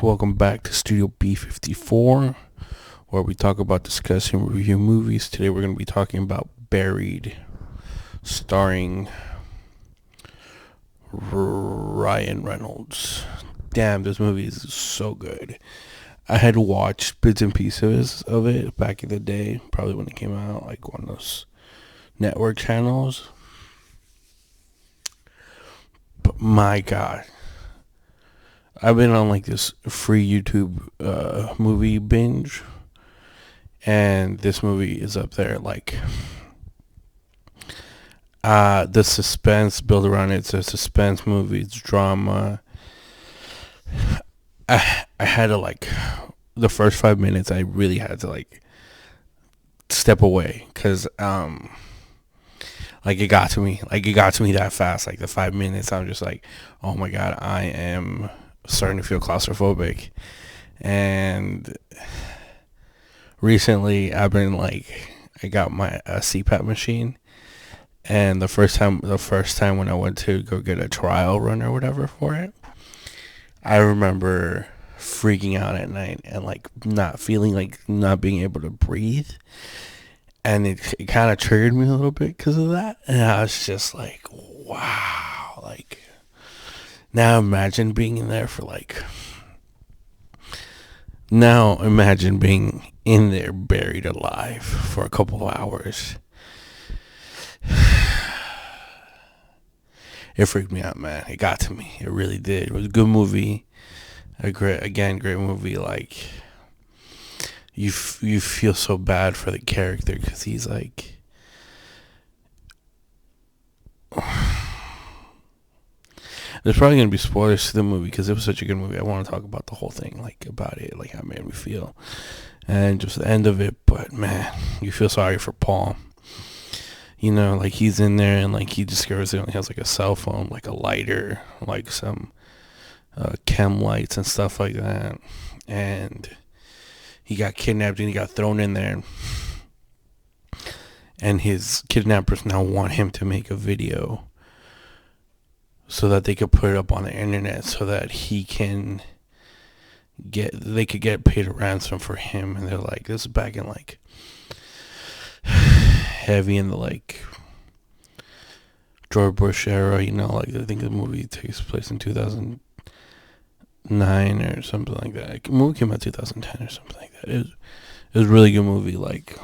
welcome back to Studio B54, where we talk about, discuss, and review movies. Today we're going to be talking about Buried, starring Ryan Reynolds. Damn, this movie is so good. I had watched bits and pieces of it back in the day, probably when it came out, like on those network channels. But my God, I've been on like this free YouTube movie binge, and this movie is up there. Like, the suspense built around it. It's a suspense movie. It's drama. I had to, like, the first 5 minutes, I really had to like step away because like it got to me that fast. Like the 5 minutes, I'm just like, oh my God, I am starting to feel claustrophobic. And recently I've been like, I got my CPAP machine, and the first time when I went to go get a trial run or whatever for it, I remember freaking out at night and like not feeling, like not being able to breathe, and it kind of triggered me a little bit because of that. And I was just like, wow, like, now imagine being in there for like, now imagine being in there buried alive for a couple of hours. It freaked me out, man. It got to me. It really did. It was a good movie. Great movie. Like, you feel so bad for the character because he's like, there's probably gonna be spoilers to the movie because it was such a good movie. I want to talk about the whole thing, like about it, like how it made me feel, and just the end of it. But man, you feel sorry for Paul. You know, like he's in there and like he discovers he only has like a cell phone, like a lighter, like some chem lights and stuff like that. And he got kidnapped and he got thrown in there. And his kidnappers now want him to make a video so that they could put it up on the internet so that they could get paid a ransom for him. And they're like, this is back in like heavy in the like George Bush era, you know, like I think the movie takes place in 2009 or something like that. The movie came out 2010 or something like that. It was a really good movie. Like,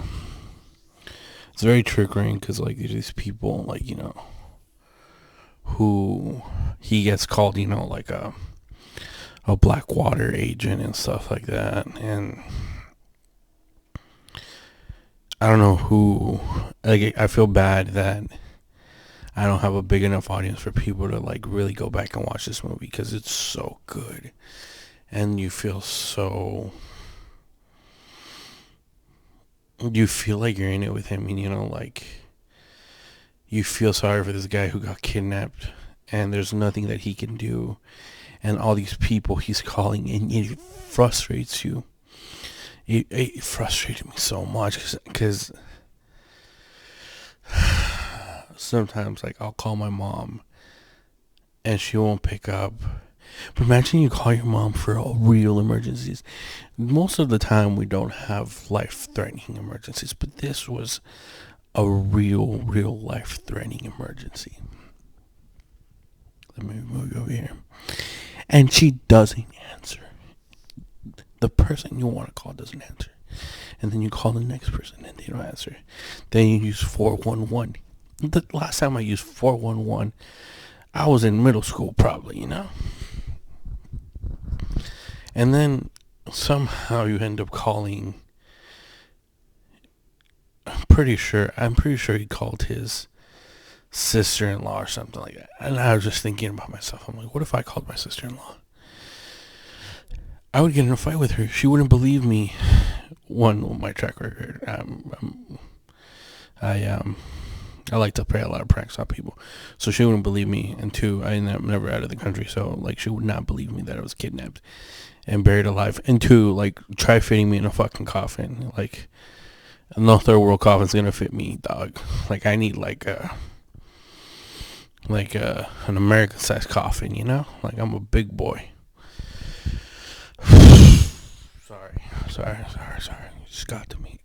it's very triggering because like these people, like, you know, who he gets called, you know, like a Blackwater agent and stuff like that. And I don't know who, like, I feel bad that I don't have a big enough audience for people to like really go back and watch this movie because it's so good. And you feel like you're in it with him, and you know, like, you feel sorry for this guy who got kidnapped and there's nothing that he can do, and all these people he's calling, and it frustrates you. It frustrated me so much because sometimes, like, I'll call my mom and she won't pick up. But imagine you call your mom for real emergencies. Most of the time we don't have life-threatening emergencies, but this was a real life-threatening emergency. Let me move over here. And she doesn't answer. The person you want to call doesn't answer. And then you call the next person and they don't answer. Then you use 411. The last time I used 411, I was in middle school probably, you know? And then somehow you end up calling, I'm pretty sure he called his sister-in-law or something like that. And I was just thinking about myself. I'm like, what if I called my sister-in-law? I would get in a fight with her. She wouldn't believe me. One, my track record. I like to play a lot of pranks on people, so she wouldn't believe me. And two, I'm never out of the country, so like she would not believe me that I was kidnapped and buried alive. And two, like, try fitting me in a fucking coffin. Like, no third world coffin's gonna fit me, dog. Like, I need like an American sized coffin, you know? Like, I'm a big boy. Sorry. It just got to me.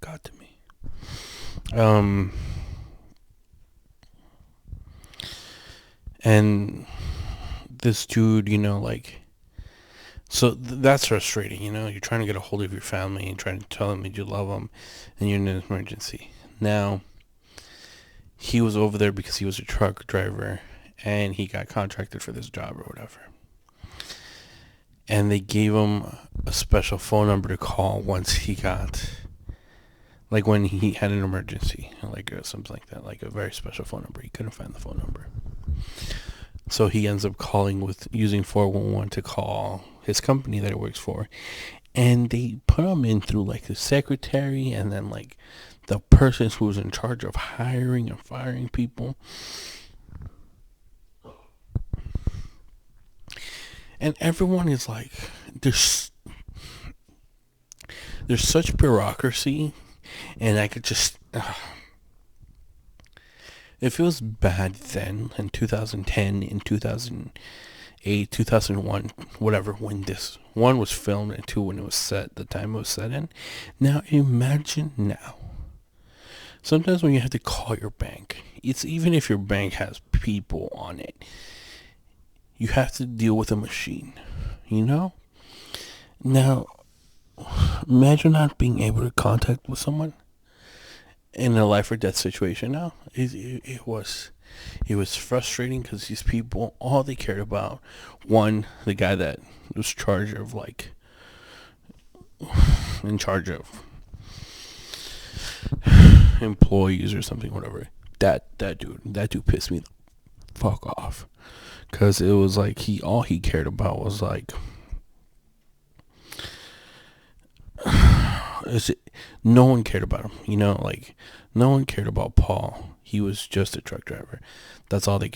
Um, and this dude, so that's frustrating. You're trying to get a hold of your family and trying to tell them that you love them, and you're in an emergency. Now, he was over there because he was a truck driver, and he got contracted for this job or whatever. And they gave him a special phone number to call once he got, like when he had an emergency, like something like that, like a very special phone number. He couldn't find the phone number. So he ends up using 411 to call his company that he works for. And they put him in through like the secretary and then like the person who was in charge of hiring and firing people. And everyone is like, there's such bureaucracy, and I could just, it feels bad then in 2010, in 2008, 2001, whatever, when this one was filmed, and two, when it was set, the time it was set in. Now imagine now. Sometimes when you have to call your bank, it's even if your bank has people on it, you have to deal with a machine, Now, imagine not being able to contact with someone in a life or death situation. Now, it was frustrating because these people, all they cared about, one, the guy that was in charge of employees or something, whatever. That dude pissed me the fuck off. Because it was like all he cared about was like, no one cared about him, no one cared about Paul. He was just a truck driver. That's all they,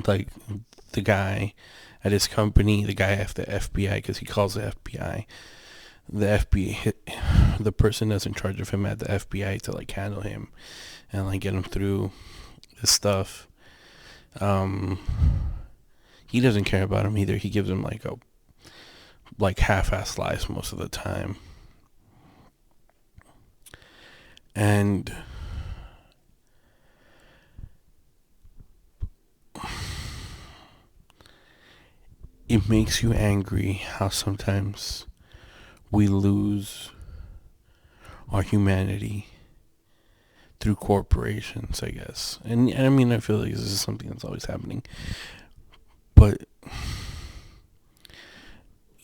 like the guy at his company, the guy at the FBI, because he calls the FBI, the person that's in charge of him at the FBI to like handle him and like get him through this stuff. He doesn't care about him either. He gives him like half-assed lies most of the time. And it makes you angry how sometimes we lose our humanity through corporations, I guess. And I mean, I feel like this is something that's always happening. But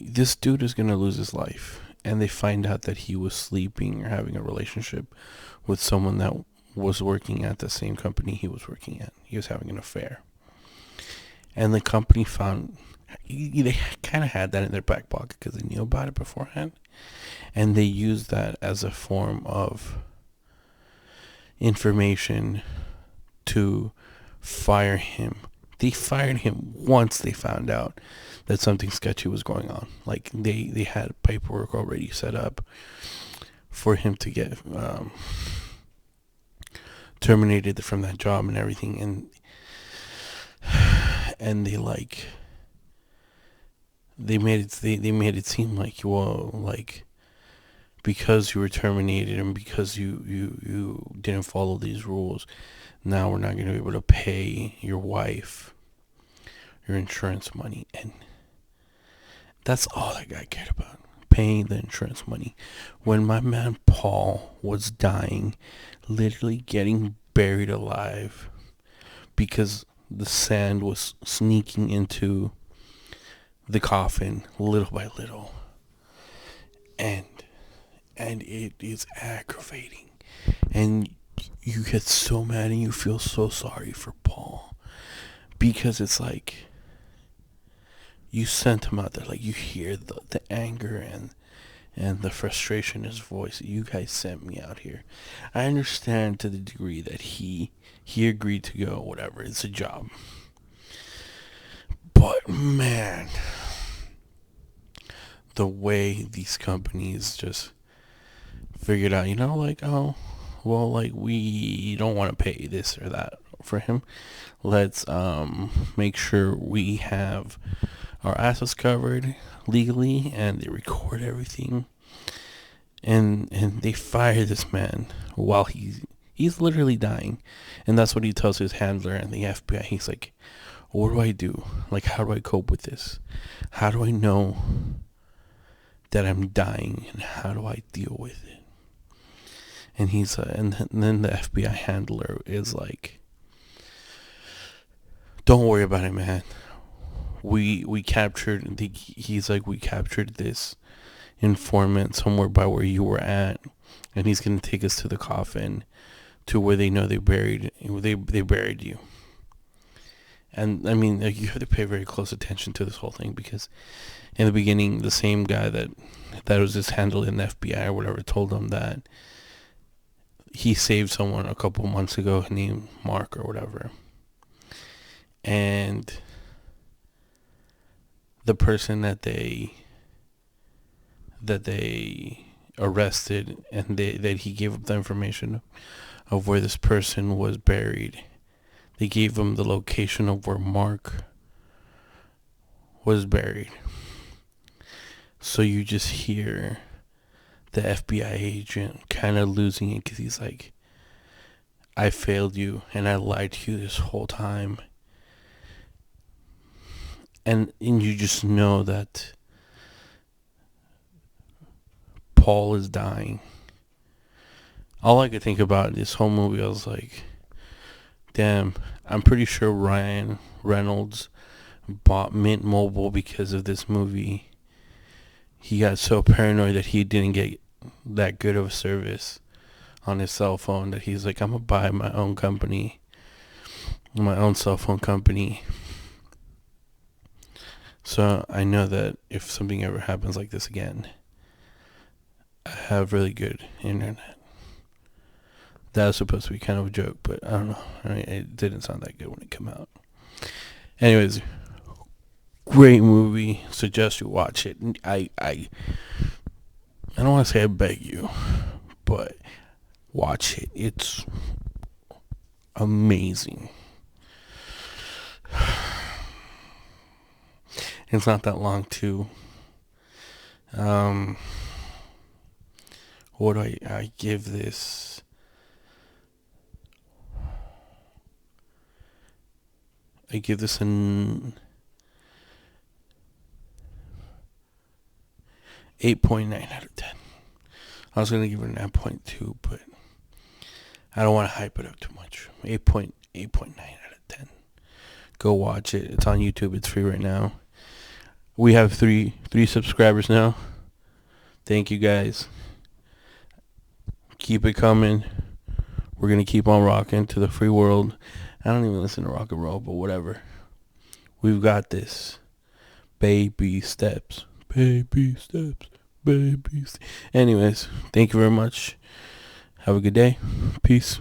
this dude is going to lose his life. And they find out that he was sleeping or having a relationship with someone that was working at the same company he was working at. He was having an affair. And the company found, they kind of had that in their back pocket because they knew about it beforehand. And they used that as a form of information to fire him. They fired him once they found out that something sketchy was going on. Like they had paperwork already set up for him to get terminated from that job and everything, and they made it seem like, well, like, because you were terminated and because you didn't follow these rules, now we're not going to be able to pay your wife your insurance money. And that's all that guy cared about, paying the insurance money. When my man Paul was dying, literally getting buried alive because the sand was sneaking into the coffin little by little, and it is aggravating, and you get so mad and you feel so sorry for Paul, because it's like you sent him out there, like you hear the anger and the frustration in his voice. You guys sent me out here. I understand to the degree that he agreed to go, whatever, it's a job. But man, the way these companies just figured out, like, oh, well, like, we don't want to pay this or that for him. Let's make sure we have our assets covered legally, and they record everything. And they fire this man while he's literally dying. And that's what he tells his handler and the FBI. He's like, what do I do? Like, how do I cope with this? How do I know that I'm dying, and how do I deal with it? And he's and then the FBI handler is like, don't worry about it, man. We captured he's like, we captured this informant somewhere by where you were at, and he's gonna take us to the coffin, to where they know they buried you. And I mean, like, you have to pay very close attention to this whole thing, because in the beginning, the same guy that was just handled in the FBI or whatever told him that he saved someone a couple months ago named Mark or whatever, and the person that they arrested, and that he gave up the information of where this person was buried. They gave him the location of where Mark was buried. So you just hear the FBI agent kind of losing it, because he's like, I failed you, and I lied to you this whole time. And you just know that Paul is dying. All I could think about this whole movie, I was like, damn, I'm pretty sure Ryan Reynolds bought Mint Mobile because of this movie. He got so paranoid that he didn't get that good of a service on his cell phone that he's like, I'm going to buy my own company, my own cell phone company. So I know that if something ever happens like this again, I have really good internet. That was supposed to be kind of a joke, but I don't know. I mean, it didn't sound that good when it came out. Anyways, great movie. Suggest you watch it. I don't want to say I beg you, but watch it. It's amazing. It's not that long too. What do I give this? I give this an 8.9 out of 10. I was going to give it an 9.2, but I don't want to hype it up too much. 8.9 out of 10. Go watch it. It's on YouTube. It's free right now. We have three subscribers now. Thank you, guys. Keep it coming. We're going to keep on rocking to the free world. I don't even listen to rock and roll, but whatever. We've got this. Baby steps. Baby steps. Baby steps. Anyways, thank you very much. Have a good day. Peace.